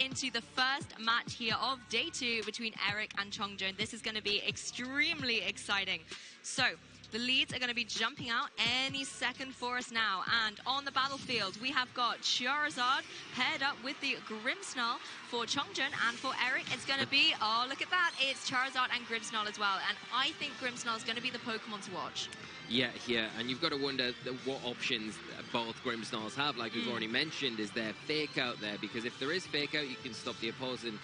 into the first match here of day 2 between Eric and Chongjun. This is going to be extremely exciting. So, the leads are going to be jumping out any second for us now. And on the battlefield, we have got Charizard paired up with the Grimmsnarl for Chongjun. And for Eric, it's going to be, oh, look at that. It's Charizard and Grimmsnarl as well. And I think Grimmsnarl is going to be the Pokemon to watch. Yeah, and you've got to wonder what options both Grimmsnarls have. Like we've already mentioned, is there Fake Out there? Because if there is Fake Out, you can stop the opposing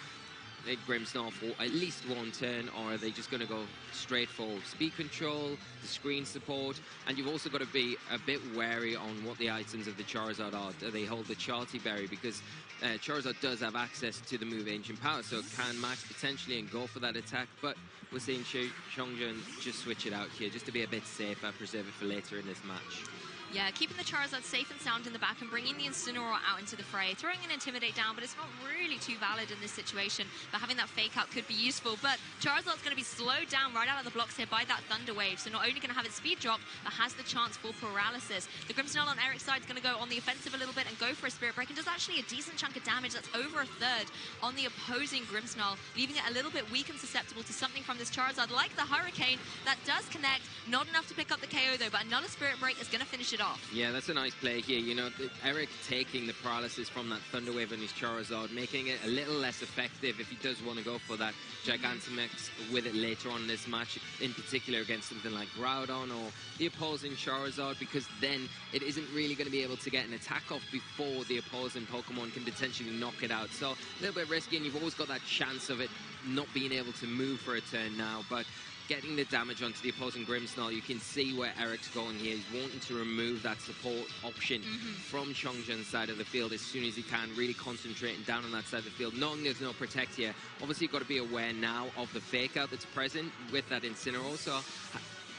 Grimmsnarl for at least one turn, or are they just going to go straight for speed control, the screen support? And you've also got to be a bit wary on what the items of the Charizard are. Do they hold the Charty Berry? Because Charizard does have access to the move Ancient Power, so it can max potentially and go for that attack, but we're seeing Chongjun just switch it out here just to be a bit safer, preserve it for later in this match. Yeah, keeping the Charizard safe and sound in the back and bringing the Incineroar out into the fray. Throwing an Intimidate down, but it's not really too valid in this situation. But having that Fake Out could be useful. But Charizard's going to be slowed down right out of the blocks here by that Thunder Wave. So not only going to have its speed dropped, but has the chance for paralysis. The Grimmsnarl on Eric's side is going to go on the offensive a little bit and go for a Spirit Break. And does actually a decent chunk of damage. That's over a third on the opposing Grimmsnarl, leaving it a little bit weak and susceptible to something from this Charizard, like the Hurricane. That does connect. Not enough to pick up the KO though, but another Spirit Break is going to finish it off. Yeah, that's a nice play here. You know, Eric taking the paralysis from that Thunder Wave on his Charizard, making it a little less effective if he does want to go for that Gigantamax with it later on in this match, in particular against something like Groudon or the opposing Charizard, because then it isn't really going to be able to get an attack off before the opposing Pokemon can potentially knock it out. So a little bit risky, and you've always got that chance of it not being able to move for a turn now, but getting the damage onto the opposing Grimmsnarl, you can see where Eric's going here. He's wanting to remove that support option from Chongjun's side of the field as soon as he can, really concentrating down on that side of the field, knowing there's no Protect here. Obviously, you've got to be aware now of the Fake Out that's present with that Incineroar, so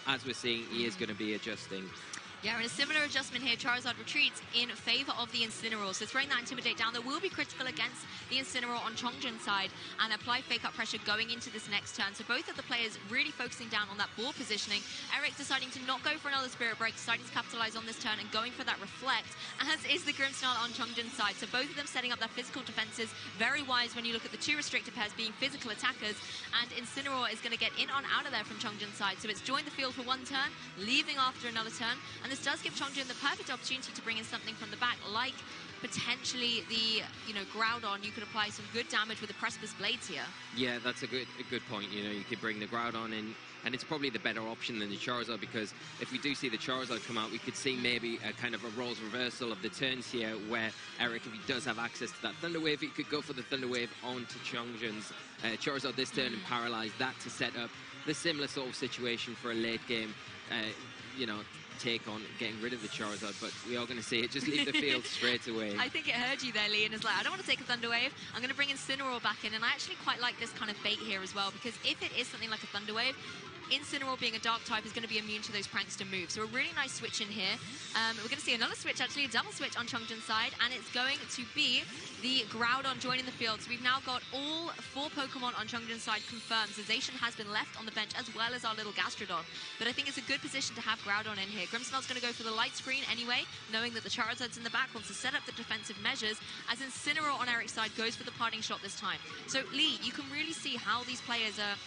as we're seeing, he is going to be adjusting. Yeah, and a similar adjustment here, Charizard retreats in favor of the Incineroar. So throwing that Intimidate down, that will be critical against the Incineroar on Chongjun's side, and apply Fake Out pressure going into this next turn. So both of the players really focusing down on that ball positioning. Eric deciding to not go for another Spirit Break, deciding to capitalize on this turn and going for that Reflect, as is the Grimmsnarl on Chongjun's side. So both of them setting up their physical defenses. Very wise when you look at the two restricted pairs being physical attackers, and Incineroar is going to get in on out of there from Chongjun's side. So it's joined the field for one turn, leaving after another turn, and this does give Chongjun the perfect opportunity to bring in something from the back, like potentially the, Groudon. You could apply some good damage with the Precipice Blades here. Yeah, that's a good point. You could bring the Groudon in, and it's probably the better option than the Charizard, because if we do see the Charizard come out, we could see maybe a kind of a roles reversal of the turns here, where Eric, if he does have access to that Thunder Wave, he could go for the Thunder Wave onto Chongjun's Charizard this turn and paralyze that to set up the similar sort of situation for a late game, take on getting rid of the Charizard, but we are going to see it just leave the field straight away. I think it heard you there, Lee, and it's like, I don't want to take a Thunder Wave. I'm going to bring Incineroar back in, and I actually quite like this kind of bait here as well, because if it is something like a Thunder Wave, Incineroar being a dark type is going to be immune to those Prankster moves. So a really nice switch in here. We're going to see another switch, actually, a double switch on Chongjun's side, and it's going to be the Groudon joining the field. So we've now got all 4 Pokemon on Chongjun's side confirmed. Zazation has been left on the bench, as well as our little Gastrodon. But I think it's a good position to have Groudon in here. Grimmsnarl's going to go for the light screen anyway, knowing that the Charizard's in the back, wants to set up the defensive measures, as Incineroar on Eric's side goes for the parting shot this time. So Lee, you can really see how these players are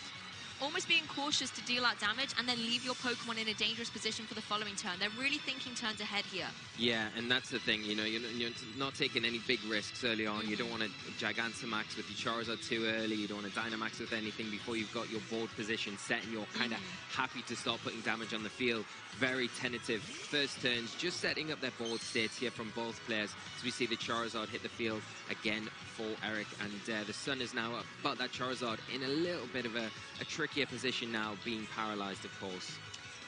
almost being cautious to deal out damage and then leave your Pokemon in a dangerous position for the following turn. They're really thinking turns ahead here. Yeah, and that's the thing, you're not taking any big risks early on. You don't want to Gigantamax with your Charizard too early. You don't want to Dynamax with anything before you've got your board position set and you're kind of happy to start putting damage on the field. Very tentative first turns, just setting up their board states here from both players. So we see the Charizard hit the field again for Eric, and the Sun is now up, but that Charizard in a little bit of a trickier position now, being paralyzed, of course.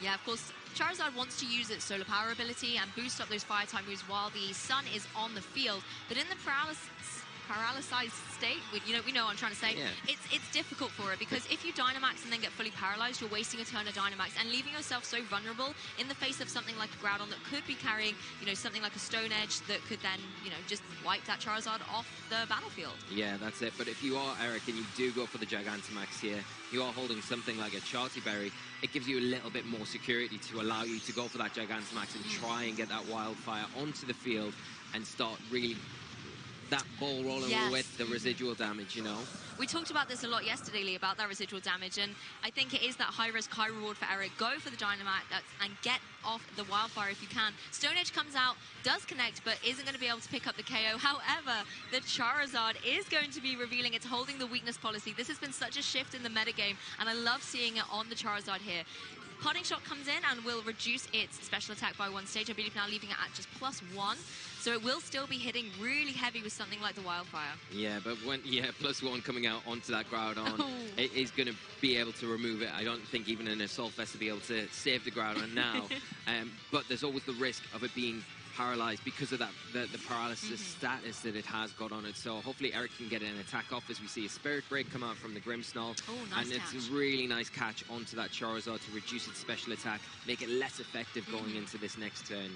Yeah, of course, Charizard wants to use its Solar Power ability and boost up those Fire type moves while the Sun is on the field, but in the paralyzed state, we know what I'm trying to say. Yeah. It's difficult for it, because if you Dynamax and then get fully paralyzed, you're wasting a turn of Dynamax and leaving yourself so vulnerable in the face of something like a Groudon that could be carrying, something like a Stone Edge that could then, just wipe that Charizard off the battlefield. Yeah, that's it. But if you are Eric and you do go for the Gigantamax here, you are holding something like a Charty Berry, it gives you a little bit more security to allow you to go for that Gigantamax and try and get that Wildfire onto the field and start really that ball rolling Yes. with the residual damage, you know? We talked about this a lot yesterday, Lee, about that residual damage, and I think it is that high-risk, high-reward for Eric. Go for the Dynamax and get off the Wildfire if you can. Stone Edge comes out, does connect, but isn't going to be able to pick up the KO. However, the Charizard is going to be revealing it's holding the weakness policy. This has been such a shift in the metagame, and I love seeing it on the Charizard here. Parting Shot comes in and will reduce its special attack by 1 stage, I believe now leaving it at just +1. So it will still be hitting really heavy with something like the Wildfire. Yeah, but when, +1 coming out onto that Groudon, it is going to be able to remove it. I don't think even an Assault Vest will be able to save the Groudon now. But there's always the risk of it being paralyzed because of that the paralysis status that it has got on it. So hopefully Eric can get an attack off as we see a Spirit Break come out from the Grimmsnarl. Oh, nice and catch. it's a really nice catch onto that Charizard to reduce its special attack, make it less effective going into this next turn.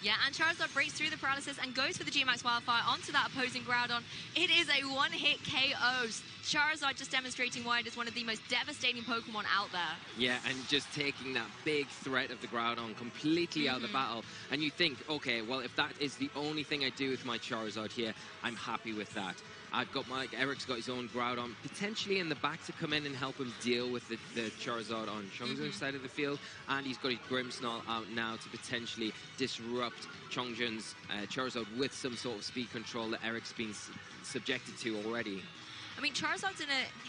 Yeah, and Charizard breaks through the paralysis and goes for the G-Max Wildfire onto that opposing Groudon. It is a one-hit KO. Charizard just demonstrating why it is one of the most devastating Pokemon out there. Yeah, and just taking that big threat of the Groudon completely out of the battle. And you think, okay, well, if that is the only thing I do with my Charizard here, I'm happy with that. I've got Eric's got his own Groudon potentially in the back to come in and help him deal with the Charizard on Chongjun's side of the field, and he's got his Grimmsnarl out now to potentially disrupt Chongjun's Charizard with some sort of speed control that Eric's been subjected to already. I mean, Charizard's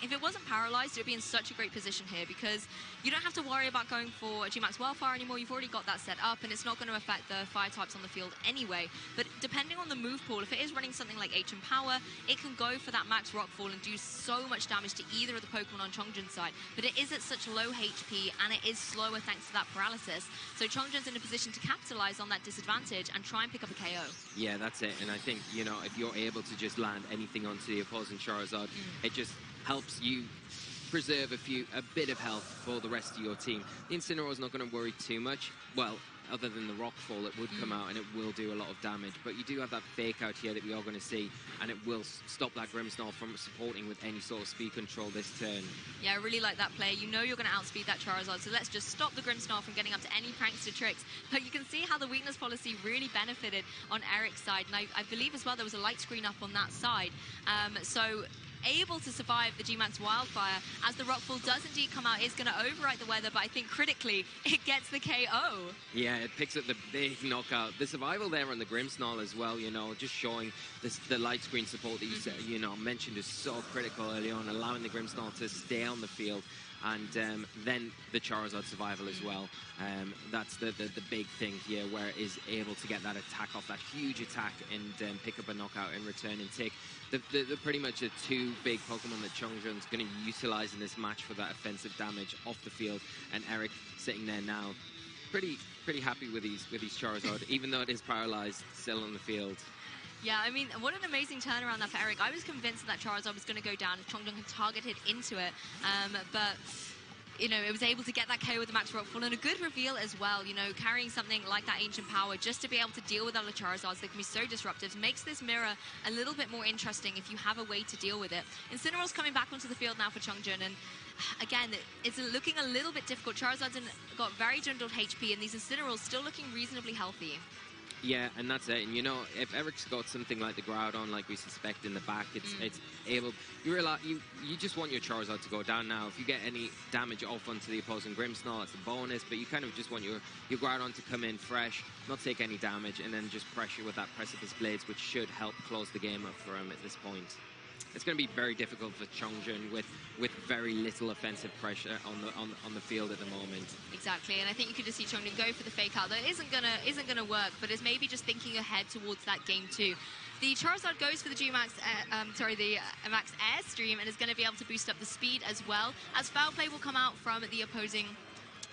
if it wasn't paralyzed, it would be in such a great position here because you don't have to worry about going for a G-Max Wildfire anymore. You've already got that set up, and it's not going to affect the fire types on the field anyway. But depending on the move pool, if it is running something like HM Power, it can go for that Max Rockfall and do so much damage to either of the Pokemon on Chongjun's side. But it is at such low HP, and it is slower thanks to that paralysis. So Chongjun's in a position to capitalize on that disadvantage and try and pick up a KO. Yeah, that's it. And I think, you know, if you're able to just land anything onto the opposing Charizard, it just helps you preserve a bit of health for the rest of your team. The Incineroar's not going to worry too much. Well, other than the Rockfall, it would come out and it will do a lot of damage. But you do have that Fake Out here that we are going to see, and it will stop that Grimmsnarl from supporting with any sort of speed control this turn. Yeah, I really like that play. You know you're going to outspeed that Charizard, so let's just stop the Grimmsnarl from getting up to any prankster tricks. But you can see how the weakness policy really benefited on Eric's side, and I believe as well there was a light screen up on that side. So able to survive the G-Max Wildfire as the Rockfall does indeed come out. It's going to overwrite the weather, but I think critically it gets the KO. Yeah, it picks up the big knockout. The survival there on the Grimmsnarl as well, you know, just showing the light screen support that you said, you know, mentioned is so critical early on, allowing the Grimmsnarl to stay on the field. And then the Charizard survival as well. That's the big thing here, where it is able to get that attack off, that huge attack, and pick up a knockout in return and take the pretty much the two big Pokemon that Chongjun's going to utilize in this match for that offensive damage off the field. And Eric sitting there now, pretty happy with his Charizard, even though it is paralyzed still on the field. Yeah, I mean, what an amazing turnaround there for Eric. I was convinced that Charizard was going to go down if Chongjun had targeted into it. But, you know, it was able to get that KO with the Max Rockfall and a good reveal as well. You know, carrying something like that Ancient Power just to be able to deal with other Charizards that can be so disruptive makes this mirror a little bit more interesting if you have a way to deal with it. Incineroar's coming back onto the field now for Chongjun, and again, it's looking a little bit difficult. Charizard's got very dwindled HP, and these Incineroar's still looking reasonably healthy. Yeah, and that's it. And you know, if Eric's got something like the Groudon, like we suspect in the back, it's able. You realize you just want your Charizard to go down now. If you get any damage off onto the opposing Grimmsnarl, it's a bonus. But you kind of just want your Groudon to come in fresh, not take any damage, and then just pressure with that Precipice Blades, which should help close the game up for him at this point. It's going to be very difficult for Chongjun with very little offensive pressure on the field at the moment. Exactly, and I think you could just see Chongjun go for the Fake Out. That isn't gonna work, but it's maybe just thinking ahead towards that game too. The Charizard goes for the G-Max, Max Airstream, and is going to be able to boost up the speed as well. As Foul Play will come out from the opposing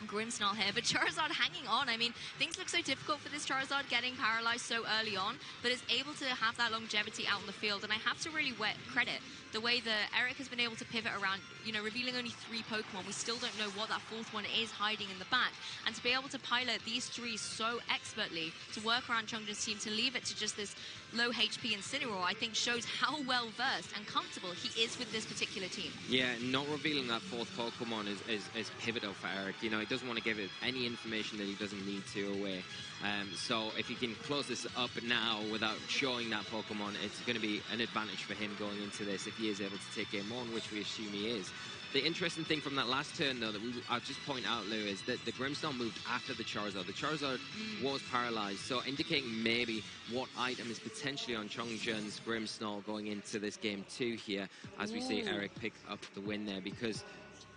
Grimmsnarl here, but Charizard hanging on. I mean, things look so difficult for this Charizard getting paralyzed so early on, but it's able to have that longevity out in the field, and I have to really credit the way that Eric has been able to pivot around, you know, revealing only 3 Pokemon. We still don't know what that 4th one is hiding in the back, and to be able to pilot these 3 so expertly to work around Chongjun's team, to leave it to just this low HP Incineroar, I think shows how well versed and comfortable he is with this particular team. Yeah, not revealing that 4th Pokemon is pivotal for Eric. You know, he doesn't want to give it any information that he doesn't need to away. So if he can close this up now without showing that Pokemon, it's going to be an advantage for him going into this if he is able to take game one, which we assume he is. The interesting thing from that last turn, though, that I'll just point out, Lou, is that the Grimmsnarl moved after the Charizard. The Charizard was paralyzed, so indicating maybe what item is potentially on Chongjun's Grimmsnarl going into this game 2 here, as we see Eric pick up the win there, because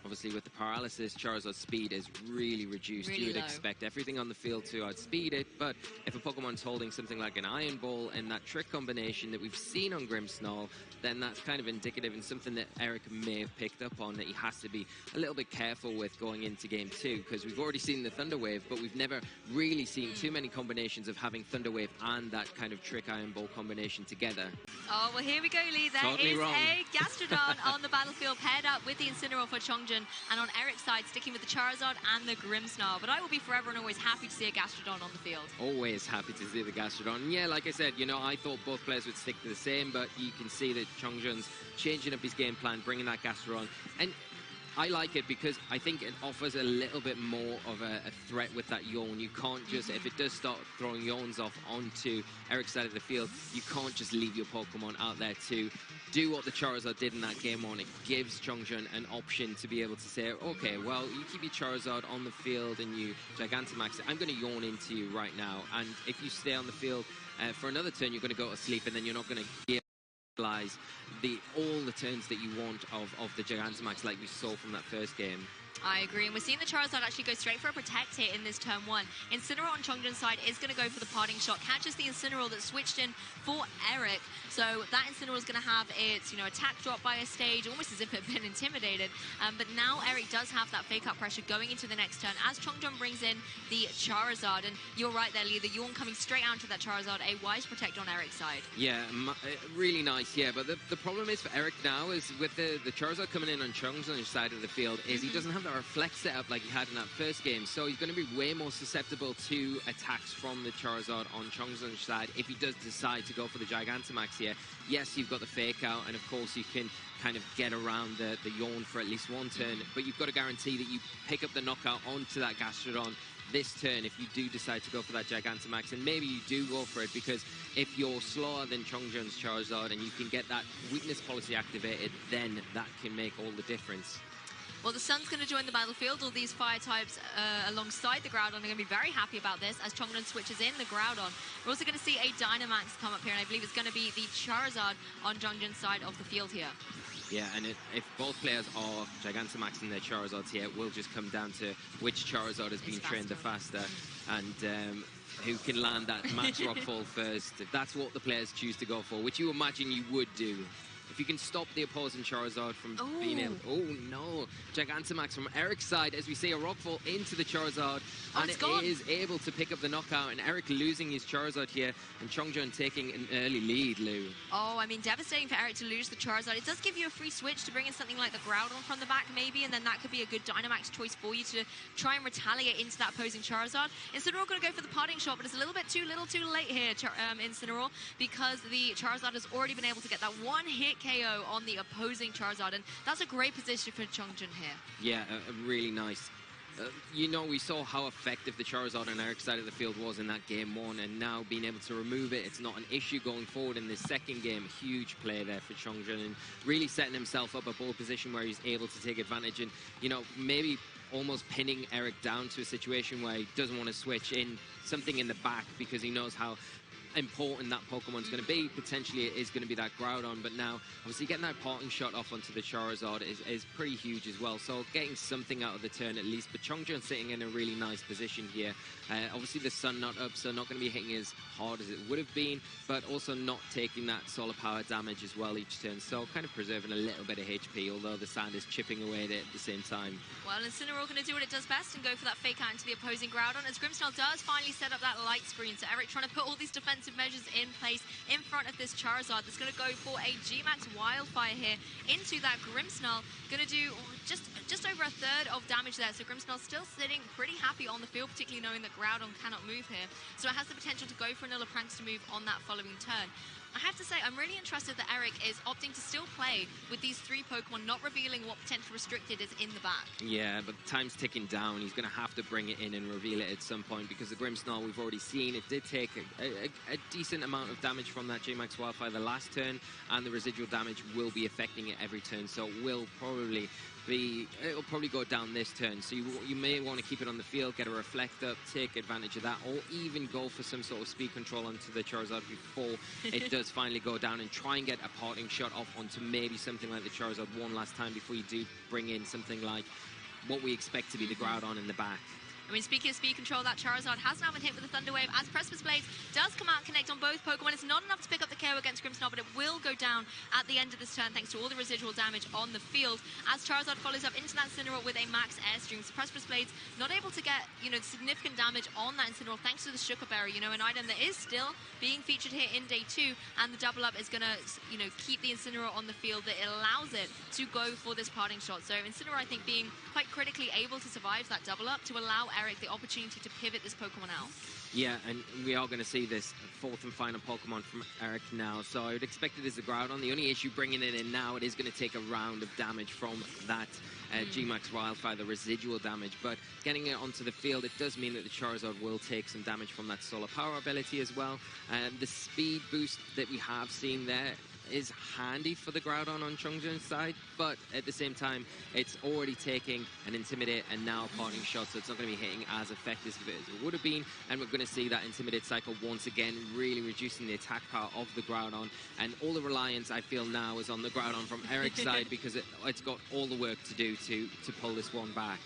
obviously with the paralysis, Charizard's speed is really reduced. Really you would low. expect everything on the field to outspeed it, but if a Pokemon's holding something like an Iron Ball and that trick combination that we've seen on Grimmsnarl, then that's kind of indicative and something that Eric may have picked up on that he has to be a little bit careful with going into game 2, because we've already seen the Thunder Wave, but we've never really seen too many combinations of having Thunder Wave and that kind of trick Iron Ball combination together. Oh, well, here we go, Lee. There Totally is wrong. a Gastrodon on the battlefield, paired up with the Incineroar for Chongjun, and on Eric's side, sticking with the Charizard and the Grimmsnarl. But I will be forever and always happy to see a Gastrodon on the field. Always happy to see the Gastrodon. And yeah, like I said, you know, I thought both players would stick to the same, but you can see that Chongjun's changing up his game plan, bringing that Gastrodon. And I like it because I think it offers a little bit more of a threat with that yawn. You can't just, if it does start throwing yawns off onto Eric's side of the field, you can't just leave your Pokemon out there to do what the Charizard did in that game one. It gives Chongjun an option to be able to say, okay, well, you keep your Charizard on the field and you Gigantamax it. I'm going to yawn into you right now. And if you stay on the field for another turn, you're going to go to sleep, and then you're not going to get all the turns that you want of the Gigantamax like we saw from that first game. I agree, and we're seeing the Charizard actually go straight for a Protect here in this turn 1. Incineroar on Chongjun's side is going to go for the parting shot, catches the Incineroar that switched in for Eric. So that Incineroar is going to have its, attack drop by a stage, almost as if it had been intimidated. But now Eric does have that fake out pressure going into the next turn as Chongjun brings in the Charizard. And you're right there, Lee, the yawn coming straight out to that Charizard, a wise Protect on Eric's side. Yeah, really nice, yeah. But the problem is for Eric now is with the Charizard coming in on Chongjun's side of the field is he doesn't have that reflect setup like he had in that first game, so he's going to be way more susceptible to attacks from the Charizard on Chongjun's side if he does decide to go for the Gigantamax here. Yes, you've got the fake out, and of course you can kind of get around the yawn for at least one turn, but you've got to guarantee that you pick up the knockout onto that Gastrodon this turn if you do decide to go for that Gigantamax, and maybe you do go for it because if you're slower than Chongjun's Charizard and you can get that weakness policy activated, then that can make all the difference. Well, the Sun's going to join the battlefield. All these fire types alongside the Groudon are going to be very happy about this as Chongjun switches in the Groudon. We're also going to see a Dynamax come up here, and I believe it's going to be the Charizard on Chongjun's side of the field here. Yeah, and if both players are Gigantamaxing their Charizards here, it will just come down to which Charizard has been trained the faster and who can land that Max Rock Fall first. If that's what the players choose to go for, which you imagine you would do. If you can stop the opposing Charizard from being able... Oh, no. Gigantamax from Eric's side as we see a Rockfall into the Charizard. And it is able to pick up the knockout. And Eric losing his Charizard here. And Chongjun taking an early lead, Lou. Oh, I mean, devastating for Eric to lose the Charizard. It does give you a free switch to bring in something like the Groudon from the back, maybe. And then that could be a good Dynamax choice for you to try and retaliate into that opposing Charizard. Incineroar going to go for the parting shot, but it's a little bit too late here, Incineroar, because the Charizard has already been able to get that one-hit KO on the opposing Charizard, and that's a great position for Chongjun here. Yeah, really nice. We saw how effective the Charizard on Eric's side of the field was in that game one, and now being able to remove it, it's not an issue going forward in this second game. Huge play there for Chongjun, and really setting himself up a ball position where he's able to take advantage and, maybe almost pinning Eric down to a situation where he doesn't want to switch in something in the back because he knows how important that Pokemon's going to be. Potentially it is going to be that Groudon, but now obviously getting that parting shot off onto the Charizard is pretty huge as well, so getting something out of the turn at least. But Chongjun sitting in a really nice position here. Obviously the sun not up, so not going to be hitting as hard as it would have been, but also not taking that solar power damage as well each turn, so kind of preserving a little bit of HP, although the sand is chipping away at it at the same time. Well, Incineroar going to do what it does best and go for that fake out into the opposing Groudon as Grimmsnarl does finally set up that light screen. So Eric trying to put all these defensive measures in place in front of this Charizard that's going to go for a G-Max Wildfire here into that Grimmsnarl. Going to do just over a third of damage there, so Grimmsnarl still sitting pretty happy on the field, particularly knowing that Groudon cannot move here. So it has the potential to go for another Pranks to move on that following turn. I have to say, I'm really interested that Eric is opting to still play with these 3 Pokemon, not revealing what potential restricted is in the back. Yeah, but time's ticking down. He's going to have to bring it in and reveal it at some point, because the Grimmsnarl, we've already seen, it did take a decent amount of damage from that J-Max Wildfire the last turn, and the residual damage will be affecting it every turn, so it'll probably go down this turn. So you may want to keep it on the field, get a Reflect up, take advantage of that, or even go for some sort of speed control onto the Charizard before it does finally go down, and try and get a parting shot off onto maybe something like the Charizard one last time before you do bring in something like what we expect to be the Groudon in the back. I mean, speaking of speed control, that Charizard has now been hit with a Thunder Wave as Precipice Blades does come out and connect on both Pokemon. It's not enough to pick up the KO against Grimmsnarl, but it will go down at the end of this turn thanks to all the residual damage on the field. As Charizard follows up into that Incineroar with a max Airstream, so Precipice Blades not able to get, significant damage on that Incineroar thanks to the Sugar Berry, an item that is still being featured here in Day 2, and the double up is going to, keep the Incineroar on the field. That it allows it to go for this parting shot. So Incineroar, I think, being quite critically able to survive that double up to allow Eric the opportunity to pivot this Pokemon out. Yeah, and we are going to see this 4th and final Pokemon from Eric now, so I would expect it as a Groudon. The only issue bringing it in now, it is going to take a round of damage from that G-Max Wildfire, the residual damage, but getting it onto the field, it does mean that the Charizard will take some damage from that Solar Power ability as well. The speed boost that we have seen there is handy for the Groudon on Chongjun's side, but at the same time, it's already taking an Intimidate and now a Parting Shot, so it's not going to be hitting as effective as it would have been, and we're going to see that Intimidate cycle once again, really reducing the attack power of the Groudon, and all the reliance, I feel now, is on the Groudon from Eric's side, because it's got all the work to do to pull this one back.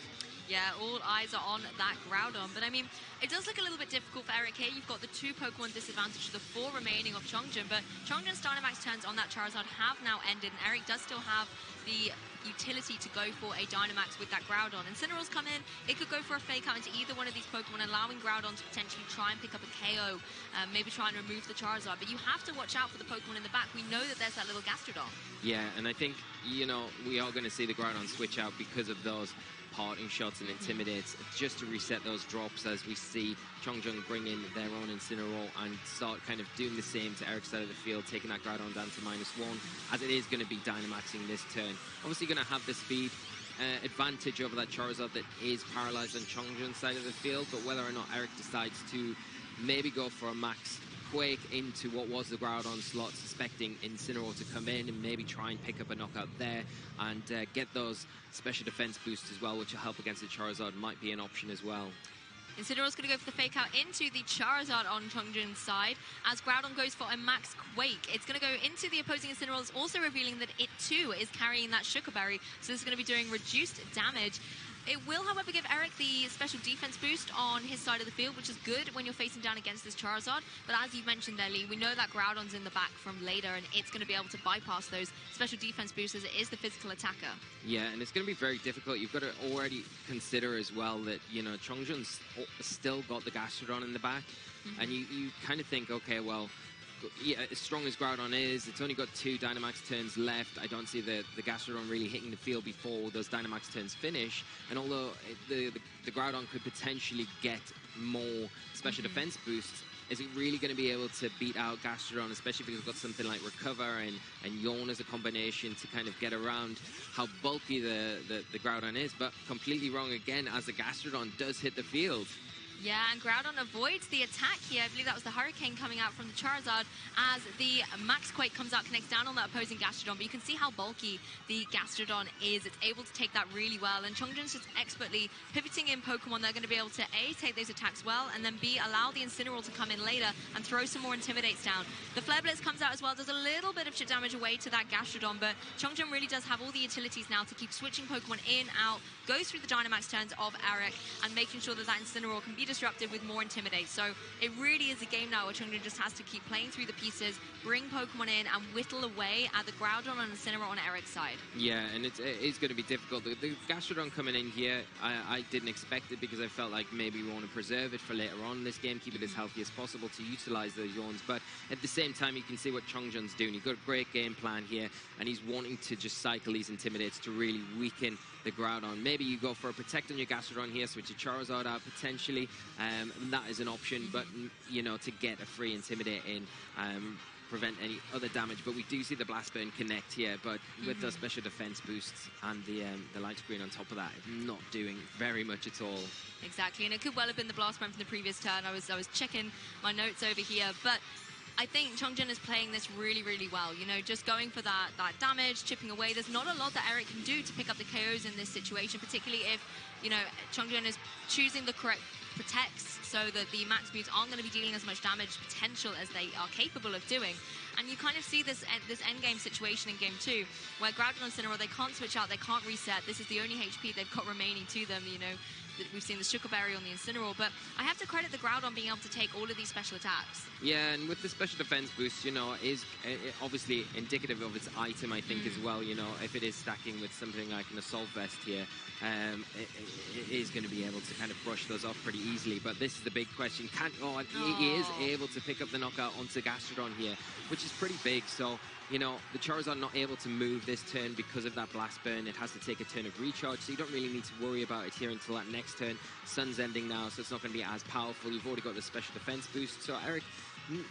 Yeah, all eyes are on that Groudon. But I mean, it does look a little bit difficult for Eric here. You've got the 2 Pokemon disadvantage to the 4 remaining of Chongjun, but Chongjun's Dynamax turns on that Charizard have now ended, and Eric does still have the utility to go for a Dynamax with that Groudon. Incineroar's come in, it could go for a fake out into either one of these Pokemon, allowing Groudon to potentially try and pick up a KO, maybe try and remove the Charizard. But you have to watch out for the Pokemon in the back. We know that there's that little Gastrodon. Yeah, and I think, we are going to see the Groudon switch out because of those parting shots and intimidates, just to reset those drops as we see Chongjun bring in their own Incineroar and start kind of doing the same to Eric's side of the field, taking that Groudon down to -1, as it is going to be Dynamaxing this turn. Obviously going to have the speed advantage over that Charizard that is paralyzed on Chongjun's side of the field, but whether or not Eric decides to maybe go for a max Quake into what was the Groudon slot, suspecting Incineroar to come in and maybe try and pick up a knockout there and get those special defense boosts as well, which will help against the Charizard, might be an option as well. Incineroar's going to go for the fake out into the Charizard on Chongjun's side, as Groudon goes for a max Quake. It's going to go into the opposing Incineroar. It's also revealing that it too is carrying that Sugar Berry, so this is going to be doing reduced damage. It will, however, give Eric the special defense boost on his side of the field, which is good when you're facing down against this Charizard. But as you mentioned there, Lee, we know that Groudon's in the back from later, and it's going to be able to bypass those special defense boosts as it is the physical attacker. Yeah, and it's going to be very difficult. You've got to already consider as well that, Chongjun's still got the Gastrodon in the back, and you kind of think, okay, well, yeah, as strong as Groudon is, it's only got 2 Dynamax turns left. I don't see the Gastrodon really hitting the field before those Dynamax turns finish. And although the Groudon could potentially get more special defense boosts, is it really going to be able to beat out Gastrodon, especially because it's got something like Recover and Yawn as a combination to kind of get around how bulky the Groudon is? But completely wrong again, as the Gastrodon does hit the field. Yeah, and Groudon avoids the attack here. I believe that was the Hurricane coming out from the Charizard as the Max Quake comes out, connects down on that opposing Gastrodon. But you can see how bulky the Gastrodon is. It's able to take that really well. And Chongjun's just expertly pivoting in Pokemon that are going to be able to A, take those attacks well, and then B, allow the Incineroar to come in later and throw some more Intimidates down. The Flare Blitz comes out as well, does a little bit of chip damage away to that Gastrodon, but Chongjun really does have all the utilities now to keep switching Pokemon in, out, goes through the Dynamax turns of Eric, and making sure that that Incineroar can be disrupted with more Intimidate. So it really is a game now where Chongjun just has to keep playing through the pieces, bring Pokemon in, and whittle away at the Groudon and Incineroar on Eric's side. Yeah, and it is going to be difficult. The Gastrodon coming in here, I didn't expect it because I felt like maybe we want to preserve it for later on in this game, keep it as healthy as possible to utilize those Yawns. But at the same time, you can see what Chongjun's doing. He's got a great game plan here, and he's wanting to just cycle these Intimidates to really weaken the Groudon. Maybe you go for a Protect on your Gastrodon here, switch your Charizard out potentially. That is an option, but, to get a free Intimidate in, prevent any other damage. But we do see the Blast Burn connect here, but with the special defense boosts and the light screen on top of that, not doing very much at all. Exactly, and it could well have been the Blast Burn from the previous turn. I was checking my notes over here, but I think Chongjun is playing this really, really well. You know, just going for that damage, chipping away. There's not a lot that Eric can do to pick up the KOs in this situation, particularly if, you know, Chongjun is choosing the correct protects so that the max moves aren't going to be dealing as much damage potential as they are capable of doing. And you kind of see this endgame situation in Game 2, where Groudon and Incineroar, they can't switch out, they can't reset. This is the only HP they've got remaining to them, you know. We've seen the Sugar Berry on the Incineroar, but I have to credit the Groudon being able to take all of these special attacks. Yeah, and with the special defense boost, you know, is obviously indicative of its item, I think, as well. You know, if it is stacking with something like an Assault Vest here, it is going to be able to kind of brush those off pretty easily. But this is the big question. He is able to pick up the knockout onto Gastrodon here, which is pretty big. So, you know, the Charizard not able to move this turn because of that Blast Burn. It has to take a turn of recharge, so you don't really need to worry about it here until that next turn. Sun's ending now, so it's not going to be as powerful. You've already got the special defense boost. So Eric,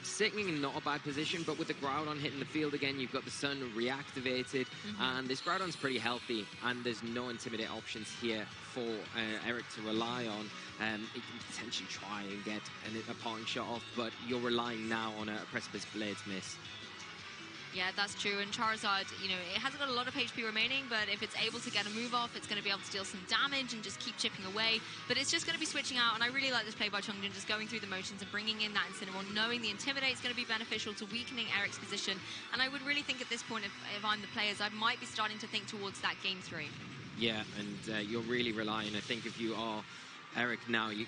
sitting in not a bad position, but with the Groudon hitting the field again, you've got the Sun reactivated, and this Groudon's pretty healthy, and there's no Intimidate options here for Eric to rely on. He can potentially try and get a parting shot off, but you're relying now on a Precipice Blades miss. Yeah, that's true. And Charizard, you know, it hasn't got a lot of HP remaining, but if it's able to get a move off, it's going to be able to deal some damage and just keep chipping away. But it's just going to be switching out, and I really like this play by Chongjun, just going through the motions and bringing in that Incineroar, knowing the Intimidate is going to be beneficial to weakening Eric's position. And I would really think at this point, if I'm the players, I might be starting to think towards that Game 3. Yeah, and you're really relying, I think, if you are Eric now, you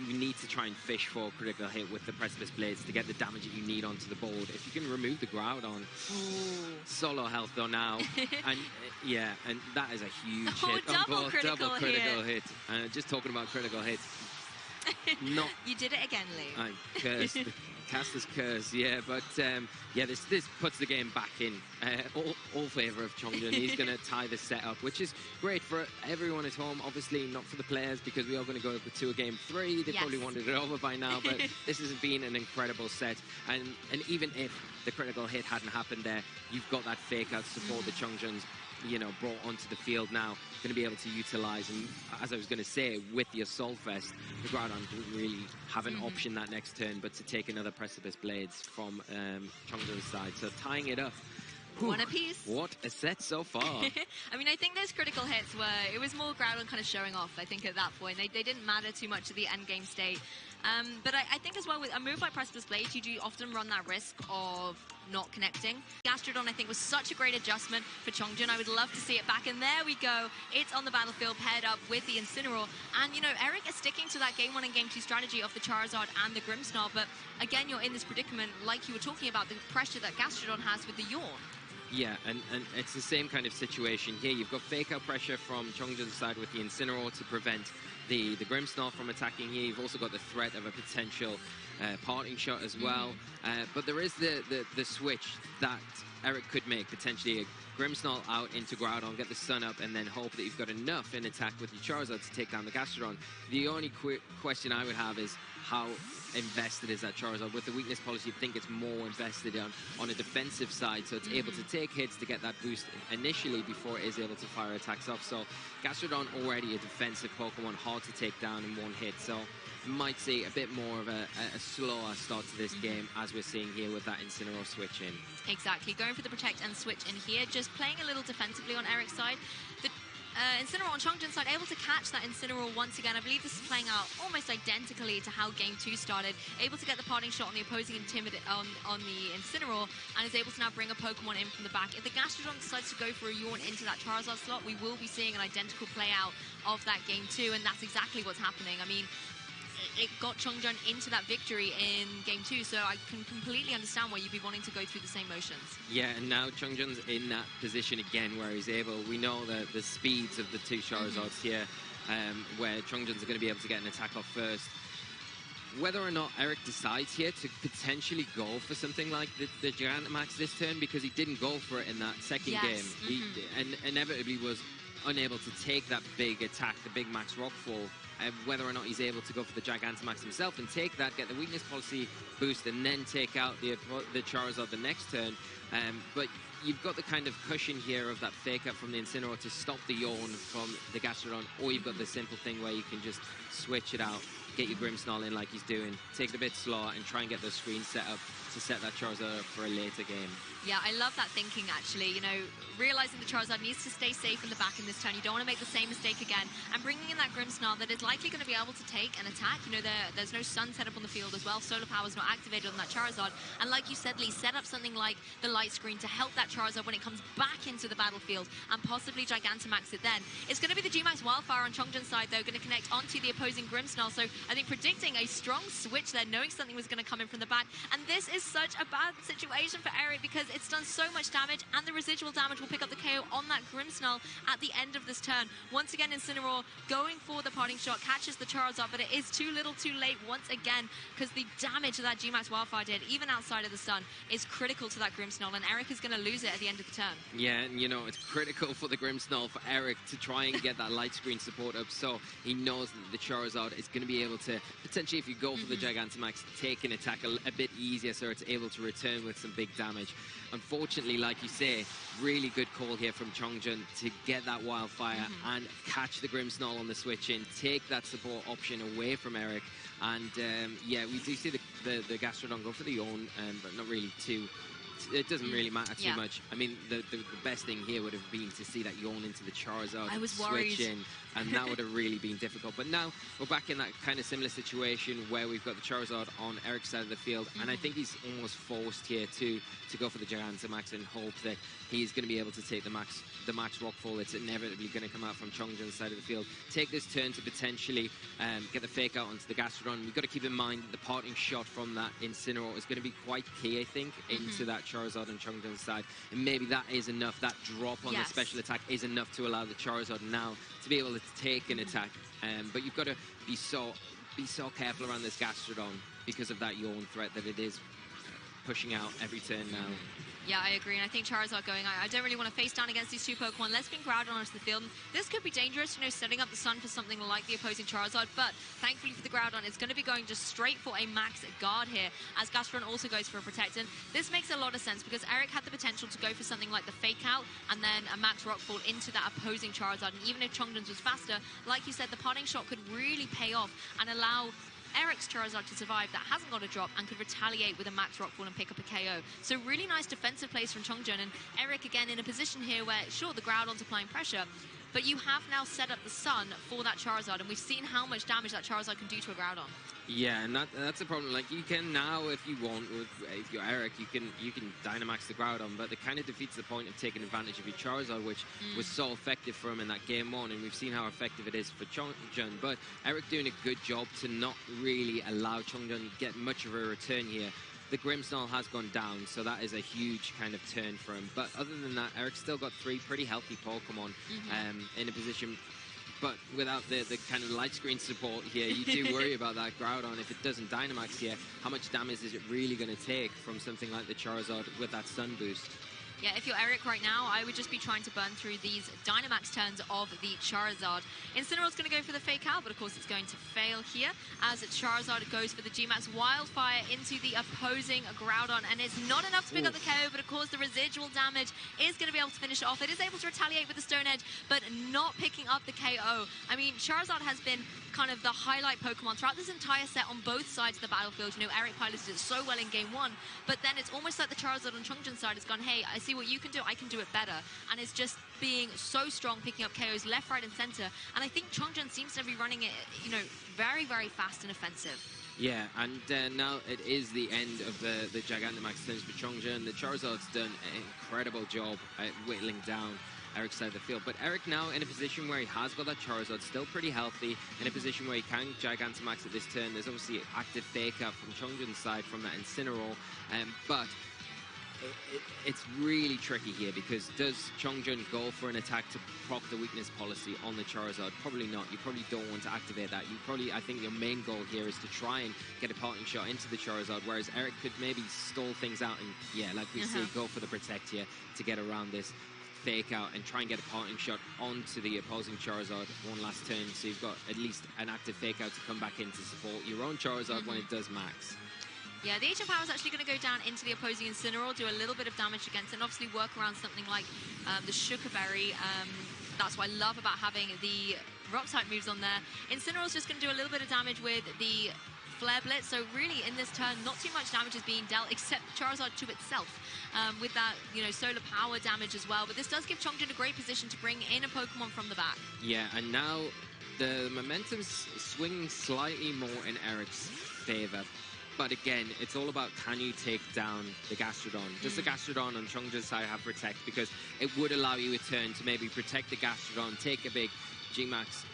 need to try and fish for a critical hit with the Precipice Blades to get the damage that you need onto the board. If you can remove the Groudon, solo health though now, and yeah, and that is a huge hit. Double critical hit. Just talking about critical hits. Not. You did it again, Lee. I cursed. Caster's curse, yeah, but yeah, this puts the game back in all favour of Chongjun. He's going to tie the set up, which is great for everyone at home. Obviously, not for the players, because we are going to go to a Game 3. They probably wanted it over by now, but this has been an incredible set. And even if the critical hit hadn't happened there, you've got that fake out support that Chongjun's, you know, brought onto the field now, going to be able to utilize. And as I was going to say, with the Assault Vest, the Groudon didn't really have an option that next turn but to take another Precipice Blades from Chongjun's side. So tying it up. One apiece. What a set so far. I mean, I think those critical hits were, it was more Groudon kind of showing off, I think, at that point. They didn't matter too much at the end game state. But I think as well, with a move like Precipice Blades, you do often run that risk of not connecting. Gastrodon, I think, was such a great adjustment for Chongjun. I would love to see it back. And there we go. It's on the battlefield, paired up with the Incineroar. And, you know, Eric is sticking to that Game 1 and Game 2 strategy of the Charizard and the Grimmsnarl. But, again, you're in this predicament, like you were talking about, the pressure that Gastrodon has with the Yawn. Yeah, and it's the same kind of situation here. You've got fake out pressure from Chongjun's side with the Incineroar to prevent the Grimmsnarl from attacking here. You've also got the threat of a potential parting shot as well. But there is the switch that Eric could make, potentially a Grimmsnarl out into Groudon, get the Sun up, and then hope that you've got enough in attack with your Charizard to take down the Gastrodon. The only question I would have is how invested is that Charizard? With the weakness policy, you'd think it's more invested on a defensive side, so it's able to take hits to get that boost initially before it is able to fire attacks off. So Gastrodon already a defensive Pokemon, hard to take down in one hit, so you might see a bit more of a slower start to this game, as we're seeing here with that Incineroar switch in. Exactly, going for the protect and switch in here, just playing a little defensively on Eric's side. The Incineroar on Chongjun's side, able to catch that Incineroar once again. I believe this is playing out almost identically to how Game 2 started. Able to get the parting shot on the opposing on the Incineroar, and is able to now bring a Pokemon in from the back. If the Gastrodon decides to go for a Yawn into that Charizard slot, we will be seeing an identical play out of that Game 2, and that's exactly what's happening. I mean, it got Chongjun into that victory in Game 2, so I can completely understand why you'd be wanting to go through the same motions. Yeah, and now Chongjun's in that position again where he's able, we know the speeds of the two Charizards here, where Chongjun's going to be able to get an attack off first. Whether or not Eric decides here to potentially go for something like the Gigantamax this turn, because he didn't go for it in that second game. He and inevitably was unable to take that big attack, the big max rockfall whether or not he's able to go for the Gigantamax himself and take that, get the weakness policy boost, and then take out the Charizard the next turn. But you've got the kind of cushion here of that fake out from the Incineroar to stop the Yawn from the Gastrodon, or you've got the simple thing where you can just switch it out, get your Grimmsnarl in like he's doing, take it a bit slower, and try and get those screens set up to set that Charizard up for a later game. Yeah, I love that thinking, actually. You know, realizing the Charizard needs to stay safe in the back in this turn. You don't want to make the same mistake again. And bringing in that Grimmsnarl that is likely going to be able to take an attack. You know, there's no Sun set up on the field as well. Solar Power's not activated on that Charizard. And like you said, Lee, set up something like the Light Screen to help that Charizard when it comes back into the battlefield and possibly Gigantamax it then. It's going to be the G-Max Wildfire on Chongjun's side, though, going to connect onto the opposing Grimmsnarl. So I think predicting a strong switch there, knowing something was going to come in from the back. And this is such a bad situation for Eric because it's done so much damage, and the residual damage will pick up the KO on that Grimmsnarl at the end of this turn. Once again, Incineroar going for the parting shot, catches the Charizard, but it is too little too late once again because the damage that G-Max Wildfire did, even outside of the sun, is critical to that Grimmsnarl, and Eric is going to lose it at the end of the turn. Yeah, and you know, it's critical for the Grimmsnarl, for Eric, to try and get that light screen support up, so he knows that the Charizard is going to be able to, potentially, if you go for the Gigantamax, take an attack a bit easier so it's able to return with some big damage. Unfortunately, like you say, really good call here from Chongjun to get that Wildfire and catch the Grimmsnarl on the switch in, take that support option away from Eric. And yeah, we do see the Gastrodon go for the Yawn, but not really too. It doesn't really matter too much. I mean, the best thing here would have been to see that Yawn into the Charizard, I was worried. switch in, and that would have really been difficult. But now we're back in that kind of similar situation where we've got the Charizard on Eric's side of the field, and I think he's almost forced here to go for the Gigantamax and hope that he's going to be able to take the max Rockfall that's inevitably going to come out from Chongjun's side of the field. Take this turn to potentially get the fake out onto the Gastrodon. We've got to keep in mind that the parting shot from that Incineroar is going to be quite key, I think, into that Charizard and Chongjun's side. And maybe that is enough, that drop on the special attack is enough to allow the Charizard now to be able to take an attack. But you've got to be so careful around this Gastrodon because of that Yawn threat that it is pushing out every turn now. Yeah, I agree, and I think Charizard going, I don't really want to face down against these two Pokemon. Let's bring Groudon onto the field. And this could be dangerous, you know, setting up the sun for something like the opposing Charizard, but thankfully for the Groudon, it's going to be going just straight for a max guard here, as Gastrodon also goes for a Protect. And this makes a lot of sense, because Eric had the potential to go for something like the Fake Out, and then a max Rockfall into that opposing Charizard. And even if Chongjun's was faster, like you said, the parting shot could really pay off and allow Eric's Charizard to survive that hasn't got a drop and could retaliate with a max Rockfall and pick up a KO. So really nice defensive plays from Chongjun, and Eric again in a position here where, sure, the Groudon's applying pressure, but you have now set up the sun for that Charizard, and we've seen how much damage that Charizard can do to a Groudon. Yeah, and that's a problem. Like, you can now, if you want, if you're Eric, you can Dynamax the Groudon, but it kind of defeats the point of taking advantage of your Charizard, which was so effective for him in that game one, and we've seen how effective it is for Chongjun. But Eric doing a good job to not really allow Chongjun to get much of a return here. The Grimmsnarl has gone down, so that is a huge kind of turn for him. But other than that, Eric's still got 3 pretty healthy Pokemon in a position. But without the kind of light screen support here, you do worry about that Groudon. If it doesn't Dynamax here, how much damage is it really going to take from something like the Charizard with that Sun Boost? Yeah, if you're Eric right now, I would just be trying to burn through these Dynamax turns of the Charizard. Incineroar's going to go for the Fake Out, but of course it's going to fail here, as Charizard goes for the G-Max Wildfire into the opposing Groudon, and it's not enough to pick up the KO, but of course the residual damage is going to be able to finish it off. It is able to retaliate with the Stone Edge, but not picking up the KO. I mean, Charizard has been kind of the highlight Pokemon throughout this entire set on both sides of the battlefield. You know, Eric piloted it so well in game one, but then it's almost like the Charizard on Chongjun's side has gone, hey, I see what you can do, I can do it better. And it's just being so strong, picking up KOs left, right, and center. And I think Chongjun seems to be running it, you know, very, very fast and offensive. Yeah, and now it is the end of the Gigantamax turns for Chongjun. The Charizard's done an incredible job at whittling down Eric's side of the field. But Eric now in a position where he has got that Charizard, still pretty healthy, in a position where he can Gigantamax at this turn. There's obviously active Fake Out from Chongjun's side from that Incineroar, but it's really tricky here, because does Chongjun go for an attack to proc the weakness policy on the Charizard? Probably not. You probably don't want to activate that. I think your main goal here is to try and get a parting shot into the Charizard, whereas Eric could maybe stall things out and, yeah, like we say, go for the Protect here to get around this. fake out and try and get a parting shot onto the opposing Charizard one last turn, so you've got at least an active fake out to come back in to support your own Charizard when it does max. Yeah, the HM power is actually going to go down into the opposing Incineroar, do a little bit of damage against it, and obviously work around something like the Sugar Berry. That's what I love about having the Rock type moves on there. Incineroar's just going to do a little bit of damage with the Flare Blitz, so really in this turn, not too much damage is being dealt, except Charizard to itself, with that, you know, solar power damage as well. But this does give Chongjun a great position to bring in a Pokemon from the back. Yeah, and now the momentum's swinging slightly more in Eric's favor. But again, it's all about, can you take down the Gastrodon? Does the Gastrodon on Chongjun's side have Protect? Because it would allow you a turn to maybe protect the Gastrodon, take a big G-Max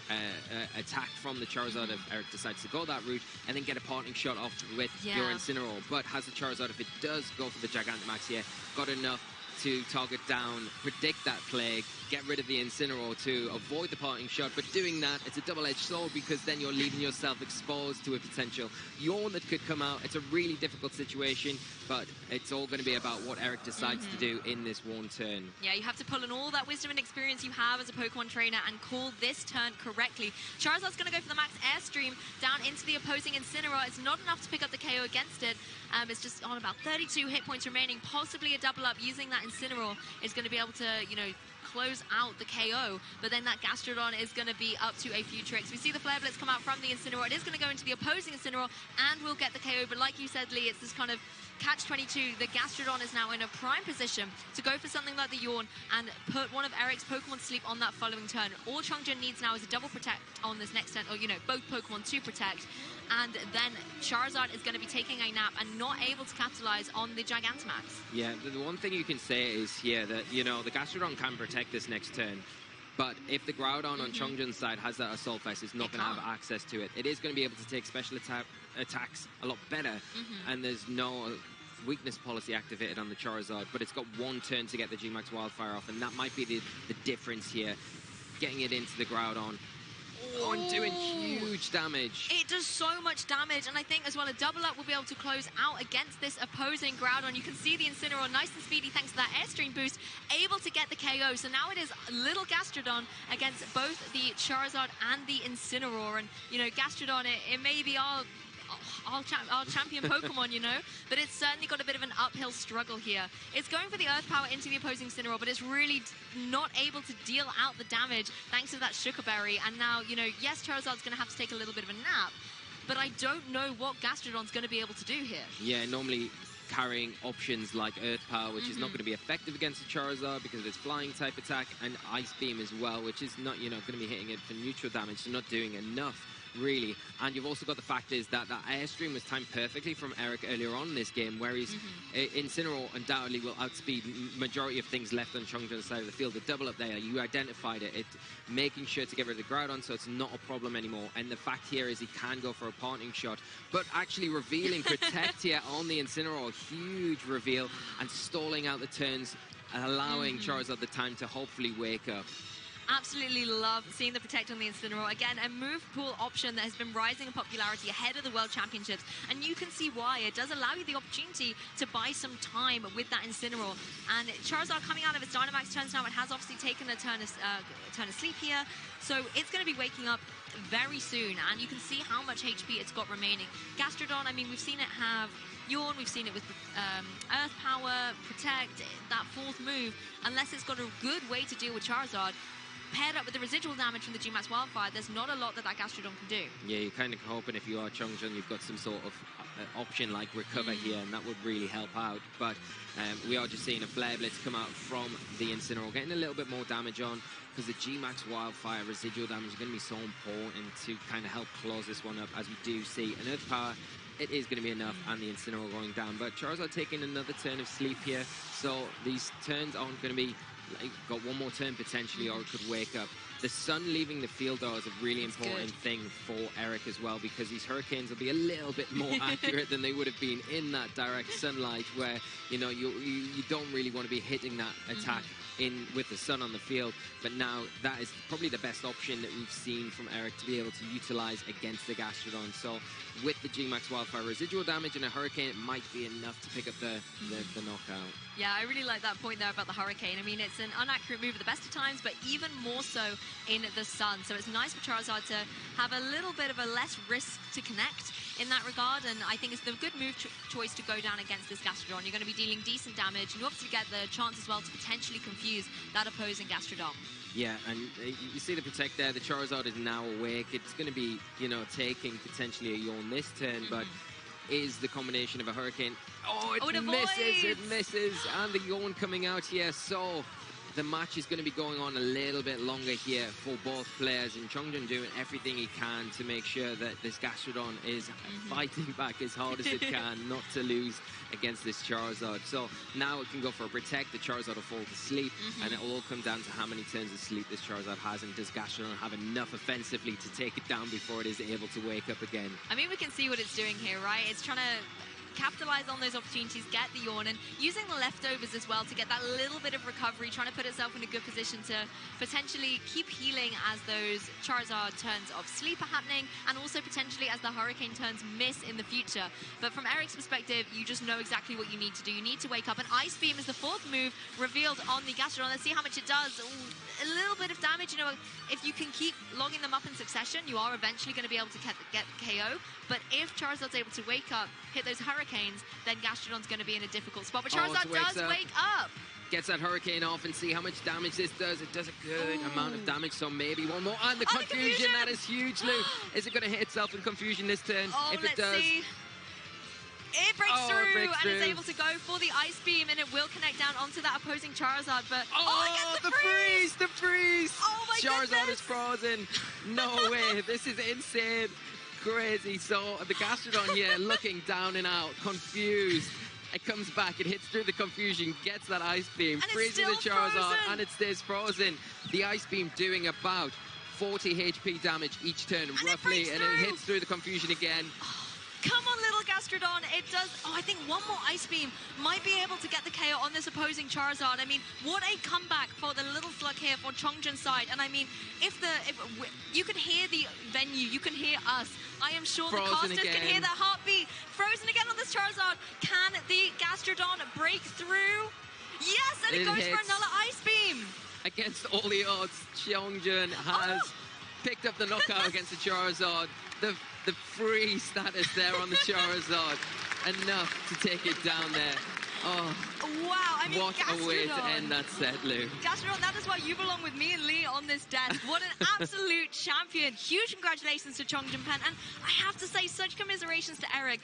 attack from the Charizard if Eric decides to go that route, and then get a parting shot off with your Incineroar. But has the Charizard, if it does go for the Gigantamax here, got enough to target down, predict that Plague, get rid of the Incineroar to avoid the parting shot? But doing that, it's a double-edged sword, because then you're leaving yourself exposed to a potential Yawn that could come out. It's a really difficult situation, but it's all going to be about what Eric decides to do in this one turn. Yeah, you have to pull in all that wisdom and experience you have as a Pokemon trainer and call this turn correctly. Charizard's going to go for the max Airstream down into the opposing Incineroar. It's not enough to pick up the KO against it. It's just on about 32 hit points remaining, possibly a double up. Using that Incineroar is going to be able to, you know, close out the KO, but then that Gastrodon is going to be up to a few tricks. We see the Flare Blitz come out from the Incineroar. It is going to go into the opposing Incineroar and will get the KO, but like you said, Lee, it's this kind of catch-22. The Gastrodon is now in a prime position to go for something like the Yawn and put one of Eric's Pokemon to sleep on that following turn. All Chongjun needs now is a double protect on this next turn, or, you know, both Pokemon to protect, and then Charizard is going to be taking a nap and not able to capitalize on the Gigantamax. Yeah, the one thing you can say is here that, you know, the Gastrodon can protect this next turn, but if the Groudon on Chongjun's side has that Assault Vest, it's not going to have access to it. It is going to be able to take special attacks a lot better, and there's no weakness policy activated on the Charizard, but it's got one turn to get the G-Max Wildfire off, and that might be the difference here. Getting it into the Groudon. Oh, and doing huge damage. It does so much damage, and I think as well a double up will be able to close out against this opposing Groudon. You can see the Incineroar nice and speedy thanks to that Airstream boost, able to get the KO. So now it is little Gastrodon against both the Charizard and the Incineroar. And, you know, Gastrodon, it may be our champion Pokemon, you know, but it's certainly got a bit of an uphill struggle here. It's going for the Earth Power into the opposing Incineroar, but it's really not able to deal out the damage thanks to that Sugar Berry. And now, you know, yes, Charizard's going to have to take a little bit of a nap, but I don't know what Gastrodon's going to be able to do here. Yeah, normally carrying options like Earth Power, which is not going to be effective against the Charizard because of its flying type attack, and Ice Beam as well, which is not, you know, going to be hitting it for neutral damage, so not doing enough, really. And you've also got the fact is that that Airstream was timed perfectly from Eric earlier on in this game, where he's Incineroar undoubtedly will outspeed majority of things left on Chongjun's side of the field. The double up there, you identified it. Making sure to get rid of the Groudon so it's not a problem anymore. And the fact here is he can go for a parting shot, but actually revealing Protect here on the Incineroar. Huge reveal, and stalling out the turns, allowing Charizard the time to hopefully wake up. Absolutely love seeing the Protect on the Incineroar. Again, a move pool option that has been rising in popularity ahead of the World Championships, and you can see why. It does allow you the opportunity to buy some time with that Incineroar. And Charizard coming out of its Dynamax turns now, it has obviously taken a turn of sleep here, so it's going to be waking up very soon, and you can see how much HP it's got remaining. Gastrodon, I mean, we've seen it have Yawn, we've seen it with Earth Power, Protect, that fourth move. Unless it's got a good way to deal with Charizard, paired up with the residual damage from the G-Max Wildfire, there's not a lot that Gastrodon can do. Yeah, you're kind of hoping if you are Chongjun, you've got some sort of option like Recover here, and that would really help out. But we are just seeing a Flare Blitz come out from the Incineroar, getting a little bit more damage on, because the G-Max Wildfire residual damage is going to be so important to kind of help close this one up, as we do see. An Earth Power, it is going to be enough, and the Incineroar going down. But Charizard taking another turn of sleep here, so these turns aren't going to be got one more turn potentially, or it could wake up. The sun leaving the field, though, is a really important thing for Eric as well, because these Hurricanes will be a little bit more accurate than they would have been in that direct sunlight, where, you know, you don't really want to be hitting that attack with the sun on the field. But now that is probably the best option that we've seen from Eric to be able to utilize against the Gastrodon. So with the G-Max Wildfire residual damage and a Hurricane, it might be enough to pick up the knockout. Yeah, I really like that point there about the Hurricane. I mean, it's an inaccurate move at the best of times, but even more so in the sun. So it's nice for Charizard to have a little bit of a less risk to connect in that regard, and I think it's the good move choice to go down against this Gastrodon. You're going to be dealing decent damage, and you obviously get the chance as well to potentially confuse that opposing Gastrodon. Yeah, and you see the Protect there. The Charizard is now awake. It's going to be, you know, taking potentially a Yawn this turn, but is the combination of a Hurricane. Oh, it misses, it misses, and the Yawn coming out here. So the match is going to be going on a little bit longer here for both players, and Chongjun doing everything he can to make sure that this Gastrodon is fighting back as hard as it can not to lose against this Charizard. So now it can go for a Protect, the Charizard will fall to sleep, and it will all come down to how many turns of sleep this Charizard has, and does Gastrodon have enough offensively to take it down before it is able to wake up again. I mean, we can see what it's doing here, right? It's trying to capitalize on those opportunities, get the Yawn, and using the leftovers as well to get that little bit of recovery, trying to put itself in a good position to potentially keep healing as those Charizard turns of sleep are happening, and also potentially as the Hurricane turns miss in the future. But from Eric's perspective, you just know exactly what you need to do. You need to wake up, and Ice Beam is the fourth move revealed on the Gastrodon. Let's see how much it does. Ooh, a little bit of damage. You know, if you can keep logging them up in succession, you are eventually going to be able to get KO. But if Charizard's able to wake up, hit those Hurricanes, then Gastrodon's going to be in a difficult spot. But Charizard does wake up. Gets that Hurricane off and see how much damage this does. It does a good amount of damage, so maybe one more. And the confusion, that is huge, Lou. Is it going to hit itself in confusion this turn? If it does. See. It breaks through, and it's able to go for the Ice Beam, and it will connect down onto that opposing Charizard, but it gets the freeze! Oh my Charizard is frozen. No way, this is insane. Crazy. So the Gastrodon here looking down and out, confused. It comes back, it hits through the confusion, gets that Ice Beam, freezes the Charizard, and it stays frozen. The Ice Beam doing about 40 HP damage each turn, roughly, and it hits through the confusion again. Come on, little Gastrodon. It does. Oh, I think one more Ice Beam might be able to get the KO on this opposing Charizard. I mean, what a comeback for the little slug here for Chongjun's side. And I mean, if you can hear the venue, you can hear us. I am sure the casters can hear that heartbeat. Frozen again on this Charizard. Can the Gastrodon break through? Yes, and it goes for another Ice Beam. Against all the odds, Chongjun has picked up the knockout against the Charizard. The free status there on the Charizard, enough to take it down there. Oh, wow. I mean, what a way to end that set, Lou. Gastrodon, that is why you belong with me and Lee on this desk. What an absolute champion. Huge congratulations to Chongjun Peng. And I have to say, such commiserations to Eric.